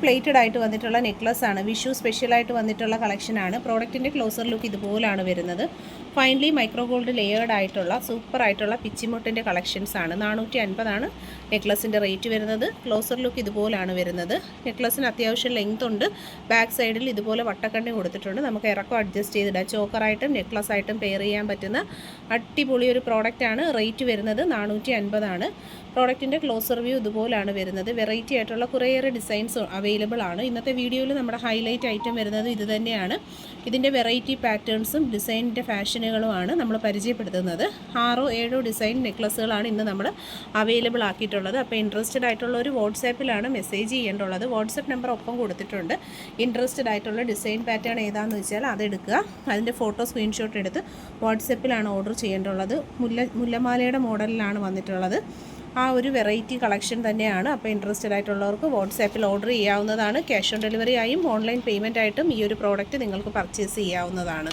Plated ആയിട്ട് വന്നിട്ടുള്ള necklace ആണ്. വിഷു സ്പെഷ്യലായിട്ട് വന്നിട്ടുള്ള കളക്ഷനാണ്. പ്രോഡക്റ്റിൻ്റെ ക്ലോസർ ലുക്ക് ഇതുപോലാണ് വരുന്നത്. ഫൈനലി മൈക്രോ ഗോൾഡ് ലെയേർഡ് ആയിട്ടുള്ള സൂപ്പർ ആയിട്ടുള്ള പിച്ചിമുട്ടിൻ്റെ കളക്ഷൻസ് ആണ്. 450 ആണ് നെക്ലസിൻ്റെ റേറ്റ് വരുന്നത്. ക്ലോസർ ലുക്ക് ഇതുപോലാണ് വരുന്നത്. നെക്ലസിന് അത്യാവശ്യം ലെങ്ത് ഉണ്ട്. ബാക്ക് സൈഡിൽ ഇതുപോലെ വട്ടക്കണ്ണി കൊടുത്തിട്ടുണ്ട്. നമുക്ക് ഇറക്കം അഡ്ജസ്റ്റ് ചെയ്തിടാം. ചോക്കറായിട്ടും നെക്ലസ് ആയിട്ടും പെയർ ചെയ്യാൻ പറ്റുന്ന അടിപൊളി ഒരു പ്രോഡക്റ്റാണ്. റേറ്റ് വരുന്നത് 450 ആണ്. പ്രോഡക്റ്റിൻ്റെ ക്ലോസർ വ്യൂ ഇതുപോലാണ് വരുന്നത്. വെറൈറ്റി ആയിട്ടുള്ള കുറേയേറെ ഡിസൈൻസ് അവൈലബിൾ ആണ്. ഇന്നത്തെ വീഡിയോയിൽ നമ്മുടെ ഹൈലൈറ്റ് ഐറ്റം വരുന്നത് ഇത് തന്നെയാണ്. ഇതിൻ്റെ വെറൈറ്റി പാറ്റേൺസും ഡിസൈനിൻ്റെ ഫാഷനുകളുമാണ് നമ്മൾ പരിചയപ്പെടുത്തുന്നത്. 6-7 ഡിസൈൻ നെക്ലസുകളാണ് ഇന്ന് നമ്മൾ അവൈലബിൾ ആക്കിയിട്ടുള്ളത്. അപ്പോൾ ഇൻട്രസ്റ്റഡ് ആയിട്ടുള്ളൊരു വാട്സാപ്പിലാണ് മെസ്സേജ് ചെയ്യേണ്ടുള്ളത്. വാട്സപ്പ് നമ്പർ ഒപ്പം കൊടുത്തിട്ടുണ്ട്. ഇൻട്രസ്റ്റഡ് ആയിട്ടുള്ള ഡിസൈൻ പാറ്റേൺ ഏതാണെന്ന് വെച്ചാൽ അതെടുക്കുക. അതിൻ്റെ ഫോട്ടോ സ്ക്രീൻഷോട്ട് എടുത്ത് വാട്സപ്പിലാണ് ഓർഡർ ചെയ്യേണ്ടുള്ളത്. മുല്ലമാലയുടെ മോഡലിലാണ് വന്നിട്ടുള്ളത്. ആ ഒരു വെറൈറ്റി കളക്ഷൻ തന്നെയാണ്. അപ്പോൾ ഇൻട്രസ്റ്റഡ് ആയിട്ടുള്ളവർക്ക് വാട്സാപ്പിൽ ഓർഡർ ചെയ്യാവുന്നതാണ്. ക്യാഷ് ഓൺ ഡെലിവറി ആയും ഓൺലൈൻ പേയ്മെൻ്റ് ആയിട്ടും ഈ ഒരു പ്രോഡക്റ്റ് നിങ്ങൾക്ക് പർച്ചേസ് ചെയ്യാവുന്നതാണ്.